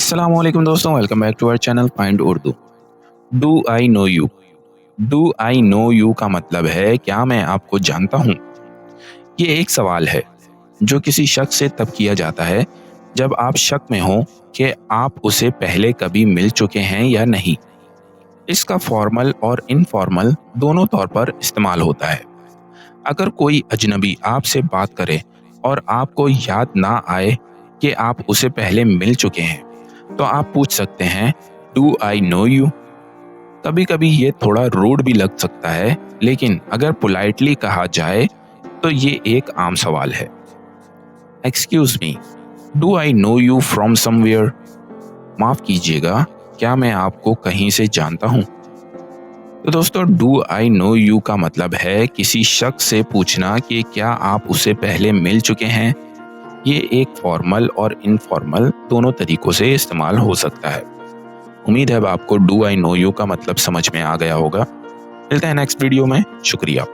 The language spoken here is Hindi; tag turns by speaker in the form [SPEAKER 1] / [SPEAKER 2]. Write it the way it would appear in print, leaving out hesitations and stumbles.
[SPEAKER 1] अस्सलामुअलैकुम दोस्तों, welcome back to our channel find Urdu. Do I know you? Do I know you का मतलब है क्या मैं आपको जानता हूँ। ये एक सवाल है जो किसी शख्स से तब किया जाता है जब आप शक में हो कि आप उसे पहले कभी मिल चुके हैं या नहीं। इसका फॉर्मल और इनफॉर्मल दोनों तौर पर इस्तेमाल होता है। अगर कोई अजनबी आपसे बात करे और आपको याद ना आए कि आप उसे पहले मिल चुके हैं, तो आप पूछ सकते हैं, डू आई नो यू? कभी कभी ये थोड़ा रूड भी लग सकता है, लेकिन अगर पोलाइटली कहा जाए तो ये एक आम सवाल है। Excuse me, do I know you from somewhere? माफ कीजिएगा, क्या मैं आपको कहीं से जानता हूँ? तो दोस्तों, डू आई नो यू का मतलब है किसी शख्स से पूछना कि क्या आप उसे पहले मिल चुके हैं। ये एक फॉर्मल और इनफॉर्मल दोनों तरीकों से इस्तेमाल हो सकता है। उम्मीद है अब आपको डू आई नो यू का मतलब समझ में आ गया होगा। मिलते हैं नेक्स्ट वीडियो में। शुक्रिया।